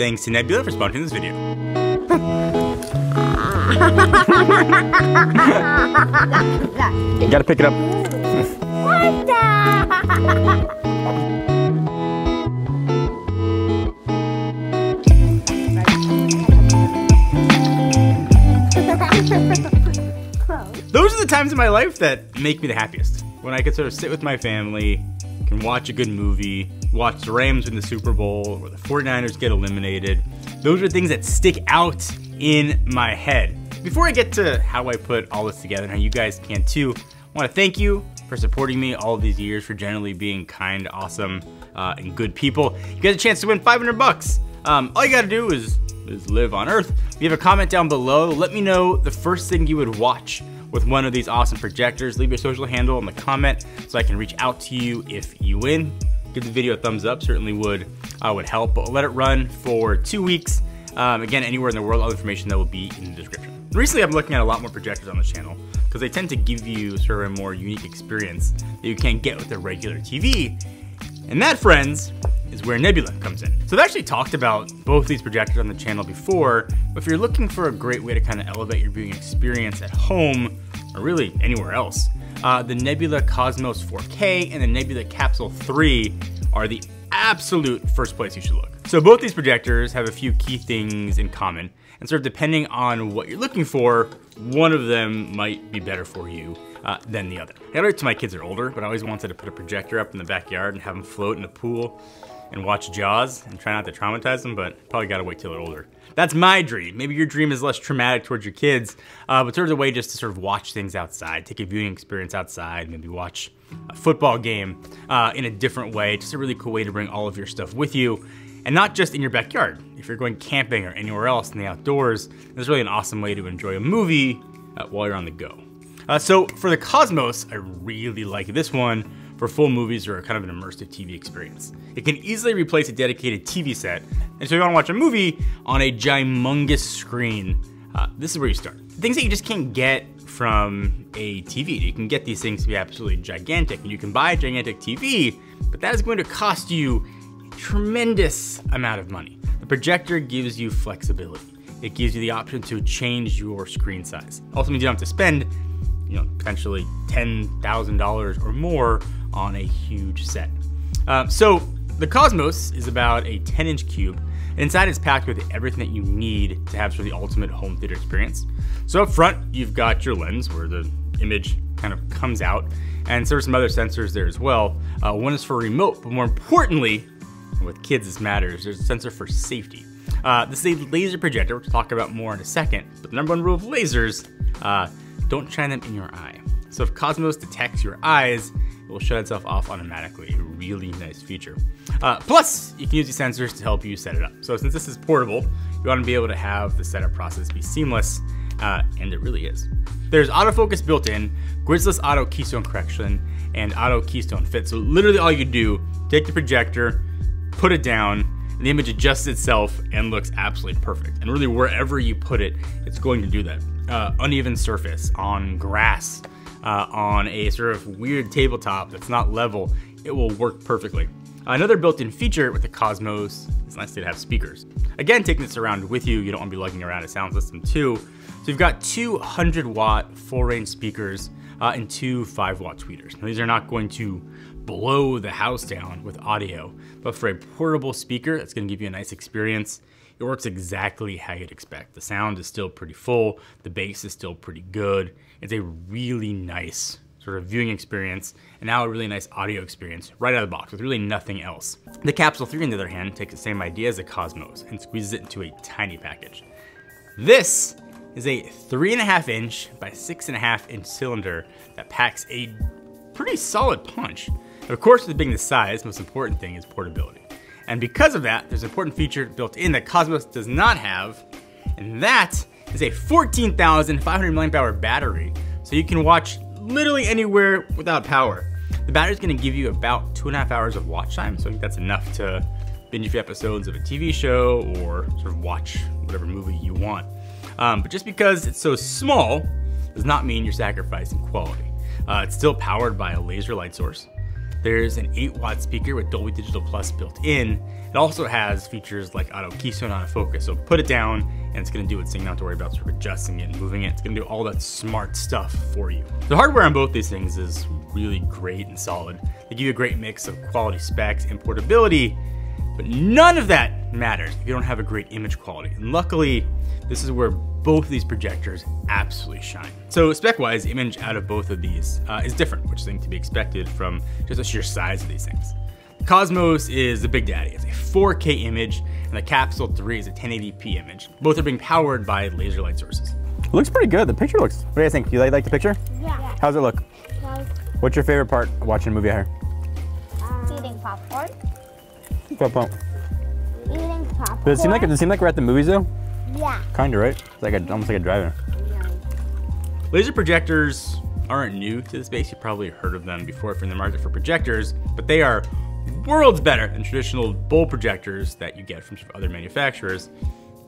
thanks to Nebula for sponsoring this video. You gotta pick it up. What the? Those are the times in my life that make me the happiest. When I can sort of sit with my family, can watch a good movie, watch the Rams win the Super Bowl, or the 49ers get eliminated. Those are things that stick out in my head. Before I get to how I put all this together and how you guys can too, I want to thank you for supporting me all these years, for generally being kind, awesome, and good people. You get a chance to win 500 bucks. All you gotta do is live on Earth. Leave a comment down below. Let me know the first thing you would watch with one of these awesome projectors. Leave your social handle in the comment so I can reach out to you if you win. Give the video a thumbs up, certainly would help, but let it run for 2 weeks. Again, anywhere in the world, all the information that will be in the description. Recently, I've been looking at a lot more projectors on the channel because they tend to give you sort of a more unique experience that you can't get with a regular TV. And that, friends, is where Nebula comes in. So I've actually talked about both these projectors on the channel before, but if you're looking for a great way to kind of elevate your viewing experience at home, or really anywhere else, the Nebula Cosmos 4K and the Nebula Capsule 3 are the absolute first place you should look. So both these projectors have a few key things in common, and sort of depending on what you're looking for, one of them might be better for you than the other. I gotta wait till my kids are older, but I always wanted to put a projector up in the backyard and have them float in the pool and watch Jaws and try not to traumatize them, but probably gotta wait till they're older. That's my dream. Maybe your dream is less traumatic towards your kids, but sort of a way just to sort of watch things outside, take a viewing experience outside, maybe watch a football game in a different way. Just a really cool way to bring all of your stuff with you, and not just in your backyard. If you're going camping or anywhere else in the outdoors, it's really an awesome way to enjoy a movie while you're on the go. So for the Cosmos, I really like this one for full movies or kind of an immersive TV experience. It can easily replace a dedicated TV set, and so you wanna watch a movie on a gymongous screen, this is where you start. Things that you just can't get from a TV. You can get these things to be absolutely gigantic, and you can buy a gigantic TV, but that is going to cost you a tremendous amount of money. The projector gives you flexibility. It gives you the option to change your screen size. Also means you don't have to spend, potentially $10,000 or more on a huge set. So the Cosmos is about a 10-inch cube, and inside it's packed with everything that you need to have sort of the ultimate home theater experience. So up front, you've got your lens where the image kind of comes out, and there's some other sensors there as well. One is for remote, but more importantly, and with kids this matters, there's a sensor for safety. This is a laser projector, which we'll talk about more in a second, but the number one rule of lasers, don't shine them in your eye. So if Cosmos detects your eyes, it will shut itself off automatically. A really nice feature. Plus, you can use these sensors to help you set it up. So since this is portable, you want to be able to have the setup process be seamless, and it really is. There's autofocus built in, gridless auto keystone correction, and auto keystone fit. So literally all you do, take the projector, put it down, and the image adjusts itself and looks absolutely perfect. And really wherever you put it, it's going to do that. Uneven surface, on grass, on a sort of weird tabletop that's not level, it will work perfectly. Another built-in feature with the Cosmos, it's nice to have speakers. Again, taking this around with you, you don't want to be lugging around a sound system too. So you've got 200-watt full-range speakers and two 5-watt tweeters. Now, these are not going to blow the house down with audio, but for a portable speaker, that's going to give you a nice experience. It works exactly how you'd expect. The sound is still pretty full, the bass is still pretty good. It's a really nice sort of viewing experience, and now a really nice audio experience right out of the box with really nothing else. The Capsule 3, on the other hand, takes the same idea as the Cosmos and squeezes it into a tiny package. This is a 3.5-inch by 6.5-inch cylinder that packs a pretty solid punch. Of course, with being the size, the most important thing is portability. And because of that, there's an important feature built in that Cosmos does not have, and that is a 14,500 milliamp hour battery. So you can watch literally anywhere without power. The battery is going to give you about 2.5 hours of watch time, so I think that's enough to binge a few episodes of a TV show or sort of watch whatever movie you want. But just because it's so small does not mean you're sacrificing quality. It's still powered by a laser light source. There's an 8-watt speaker with Dolby Digital Plus built in. It also has features like keystone autofocus. So put it down and it's gonna do its thing, not to worry about sort of adjusting it and moving it. It's gonna do all that smart stuff for you. The hardware on both these things is really great and solid. They give you a great mix of quality specs and portability, but none of that matters if you don't have a great image quality. And luckily, this is where both of these projectors absolutely shine. So spec-wise, image out of both of these is different, which is something to be expected from just the sheer size of these things. The Cosmos is the big daddy. It's a 4K image, and the Capsule 3 is a 1080p image. Both are being powered by laser light sources. It looks pretty good. The picture looks, what do you think? Do you like the picture? Yeah. How's it look? Nice. What's your favorite part of watching a movie out here? Eating popcorn. Eating popcorn. Does it seem like we're at the movies though? Yeah. Kinda, right? It's like almost like a drive-in. Laser projectors aren't new to the space. You've probably heard of them before if you're in the market for projectors, but they are worlds better than traditional bulb projectors that you get from other manufacturers,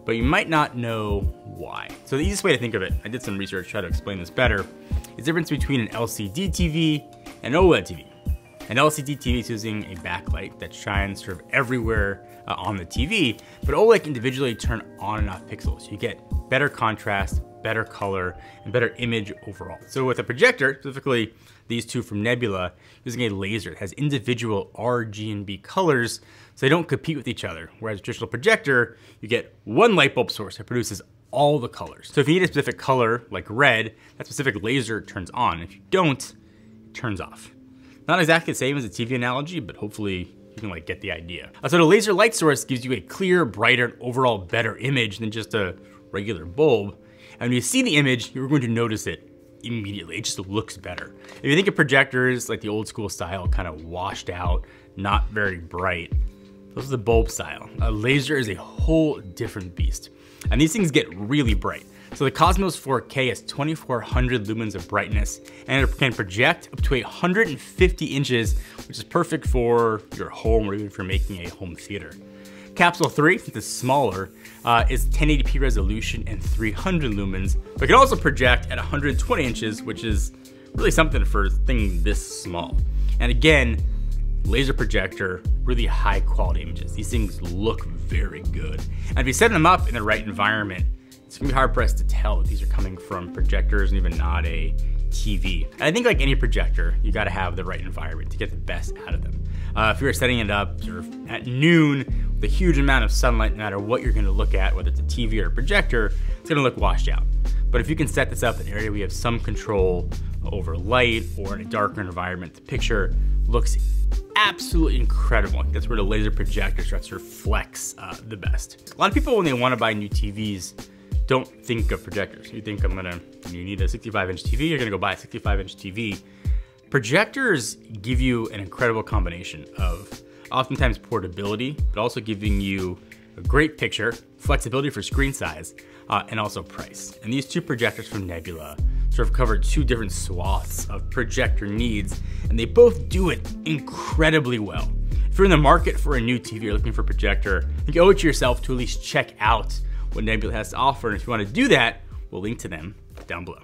but you might not know why. So the easiest way to think of it, I did some research to try to explain this better, is the difference between an LCD TV and an OLED TV. An LCD TV is using a backlight that shines sort of everywhere on the TV, but OLED can individually turn on and off pixels. You get better contrast, better color, and better image overall. So with a projector, specifically these two from Nebula, using a laser that has individual RGB colors, so they don't compete with each other. Whereas a traditional projector, you get one light bulb source that produces all the colors. So if you need a specific color, like red, that specific laser turns on. If you don't, it turns off. Not exactly the same as a TV analogy, but hopefully you can get the idea. So the laser light source gives you a clear, brighter, and overall better image than just a regular bulb. And when you see the image, you're going to notice it immediately. It just looks better. If you think of projectors like the old school style, kind of washed out, not very bright, those are the bulb style. A laser is a whole different beast. And these things get really bright. So the Cosmos 4K has 2400 lumens of brightness, and it can project up to 150 inches, which is perfect for your home or even if you're making a home theater. Capsule 3, since it's smaller, is 1080p resolution and 300 lumens, but it can also project at 120 inches, which is really something for a thing this small. And again, laser projector, really high quality images. These things look very good. And if you set them up in the right environment, it's gonna be hard pressed to tell that these are coming from projectors and even not a TV. And I think like any projector, you gotta have the right environment to get the best out of them. If you were setting it up sort of at noon with a huge amount of sunlight, no matter what you're gonna look at, whether it's a TV or a projector, it's gonna look washed out. But if you can set this up in an area where you have some control over light or in a darker environment, the picture looks absolutely incredible. That's where the laser projector starts to flex the best. A lot of people, when they wanna buy new TVs, don't think of projectors. You think you need a 65-inch TV, you're gonna go buy a 65-inch TV. Projectors give you an incredible combination of oftentimes portability, but also giving you a great picture, flexibility for screen size, and also price. And these two projectors from Nebula sort of cover two different swaths of projector needs, and they both do it incredibly well. If you're in the market for a new TV or looking for a projector, you owe it to yourself to at least check out what Nebula has to offer. And if you want to do that, we'll link to them down below.